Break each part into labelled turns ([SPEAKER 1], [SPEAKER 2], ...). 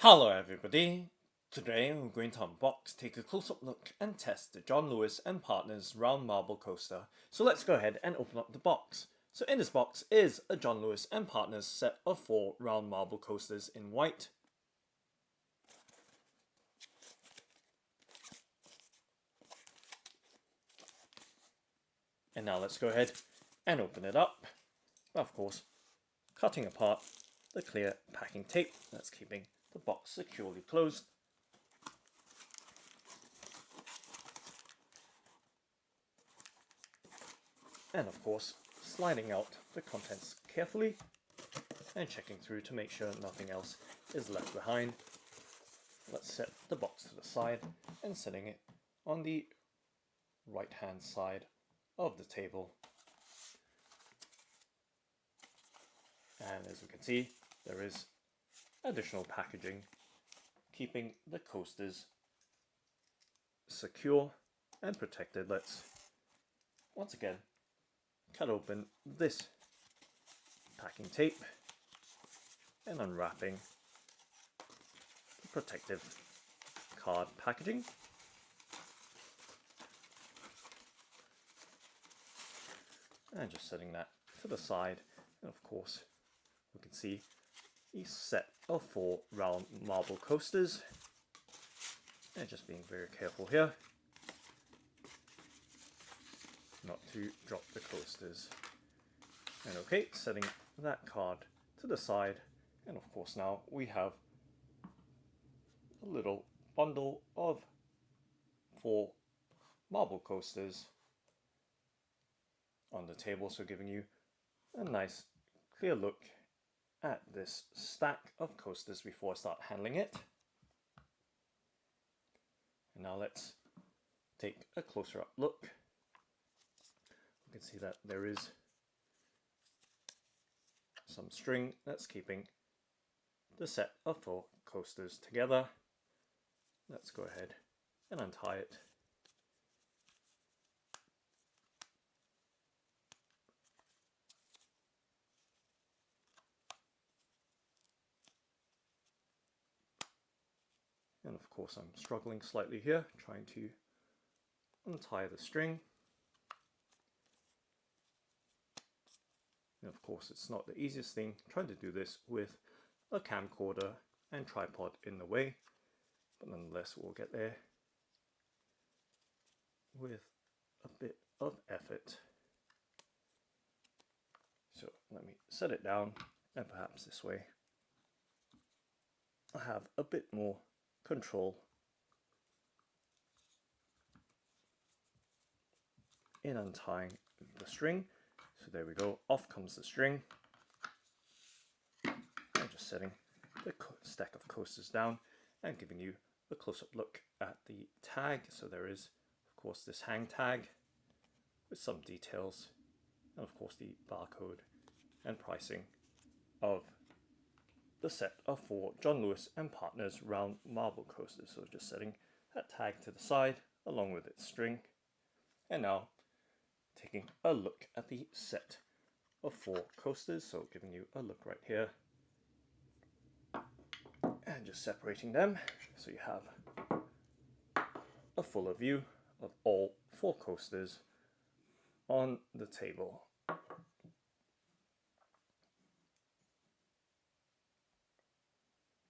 [SPEAKER 1] Hello everybody! Today we're going to unbox, take a close-up look and test the John Lewis and Partners round marble coaster. So let's go ahead and open up the box. So in this box is a John Lewis and Partners set of 4 round marble coasters in white. And now let's go ahead and open it up. Of course, cutting apart the clear packing tape that's keeping the box securely closed. And of course, sliding out the contents carefully and checking through to make sure nothing else is left behind. Let's set the box to the side and setting it on the right hand side of the table. And as we can see, there is additional packaging keeping the coasters secure and protected. Let's once again cut open this packing tape and unwrapping the protective card packaging. And just setting that to the side, and of course we can see a set of 4 round marble coasters, and just being very careful here not to drop the coasters. And okay, setting that card to the side, and of course now we have a little bundle of 4 marble coasters on the table, so giving you a nice clear look at this stack of coasters before I start handling it. And now let's take a closer up look. You can see that there is some string that's keeping the set of 4 coasters together. Let's go ahead and untie it. And of course I'm struggling slightly here, trying to untie the string. And of course it's not the easiest thing trying to do this with a camcorder and tripod in the way, but nonetheless we'll get there with a bit of effort. So let me set it down, and perhaps this way I have a bit more control in untying the string. So there we go, off comes the string. I'm just setting the stack of coasters down and giving you a close-up look at the tag. So there is of course this hang tag with some details, and of course the barcode and pricing of the set of 4 John Lewis and Partners round marble coasters. So just setting that tag to the side along with its string. And now taking a look at the set of 4 coasters. So giving you a look right here and just separating them so you have a fuller view of all 4 coasters on the table.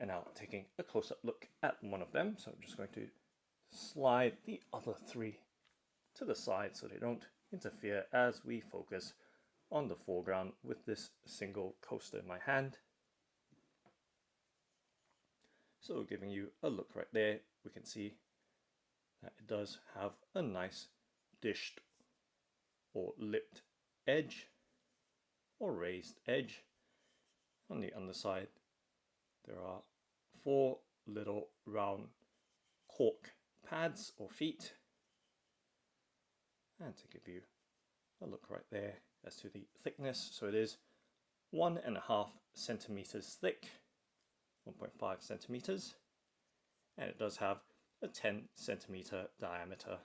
[SPEAKER 1] And now taking a close-up look at one of them. So I'm just going to slide the other 3 to the side so they don't interfere as we focus on the foreground with this single coaster in my hand. So giving you a look right there, we can see that it does have a nice dished or lipped edge or raised edge. On the underside there are 4 little round cork pads or feet. And to give you a look right there as to the thickness, so it is 1.5 centimeters thick, 1.5 centimeters, and it does have a 10 centimeter diameter.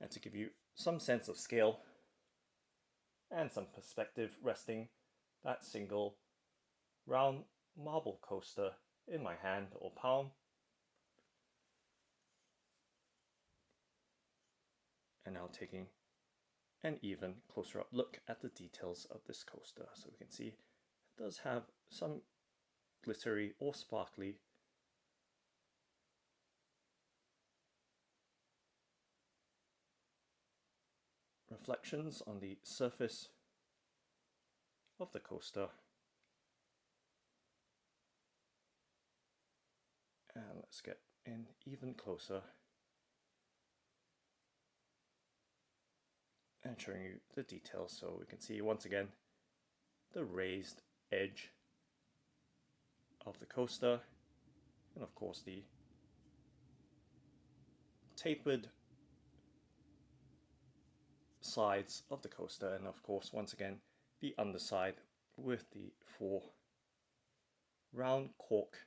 [SPEAKER 1] And to give you some sense of scale and some perspective, resting that single round marble coaster in my hand or palm. And now taking an even closer up look at the details of this coaster. So we can see it does have some glittery or sparkly reflections on the surface of the coaster. And let's get in even closer and showing you the details. So we can see once again the raised edge of the coaster, and of course the tapered sides of the coaster, and of course once again the underside with the 4 round cork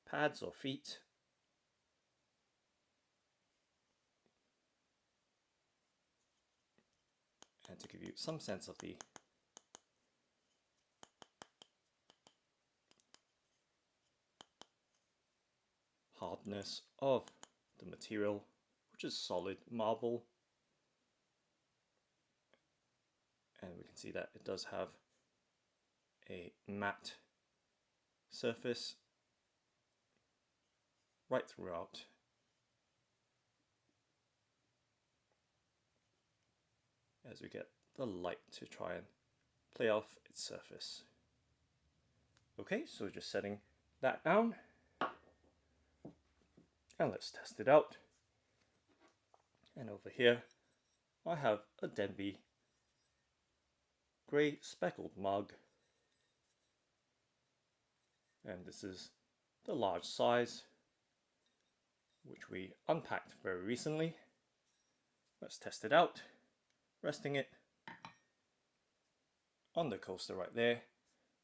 [SPEAKER 1] pads or feet. And to give you some sense of the hardness of the material, which is solid marble, and we can see that it does have a matte surface right throughout. As we get the light to try and play off its surface. Okay, so just setting that down, and let's test it out. And over here I have a Denby grey speckled mug, and this is the large size, which we unpacked very recently. Let's test it out, resting it on the coaster right there.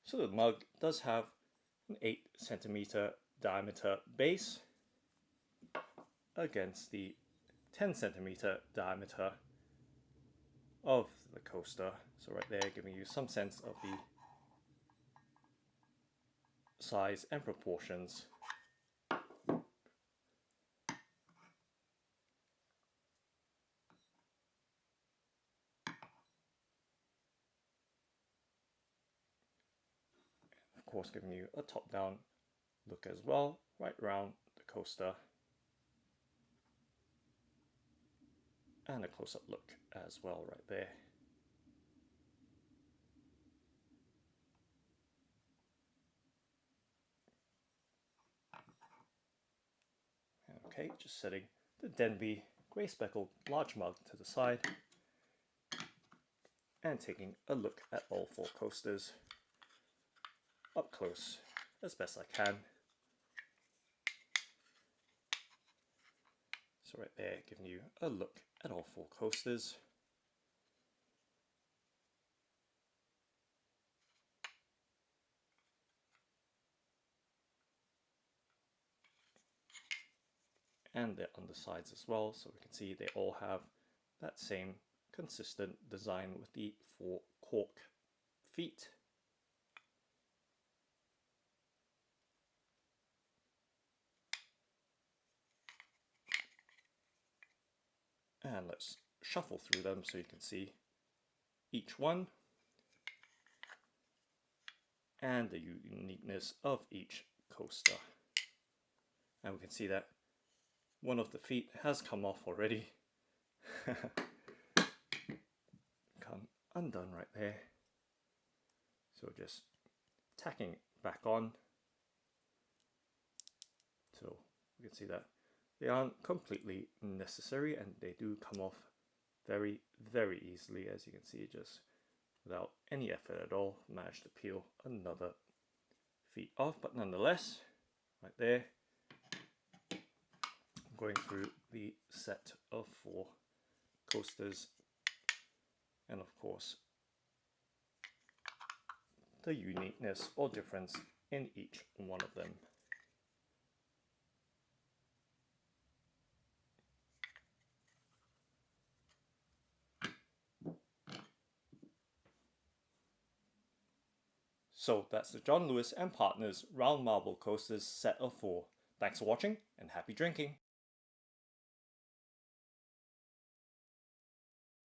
[SPEAKER 1] So the mug does have an 8 centimeter diameter base against the 10 centimeter diameter of the coaster. So right there, giving you some sense of the size and proportions. Of course, giving you a top-down look as well, right around the coaster, and a close-up look as well right there. Okay, just setting the Denby grey speckled large mug to the side and taking a look at all 4 coasters up close as best I can. So right there, giving you a look at all 4 coasters. And their undersides as well, so we can see they all have that same consistent design with the 4 cork feet. And let's shuffle through them so you can see each one and the uniqueness of each coaster. And we can see that one of the feet has come off already. Come undone right there. So just tacking it back on. So you can see that they aren't completely necessary, and they do come off very, very easily. As you can see, just without any effort at all, managed to peel another feet off. But nonetheless, right there, going through the set of 4 coasters, and of course the uniqueness or difference in each one of them. So that's the John Lewis and Partners Round Marble Coasters set of 4. Thanks for watching and happy drinking!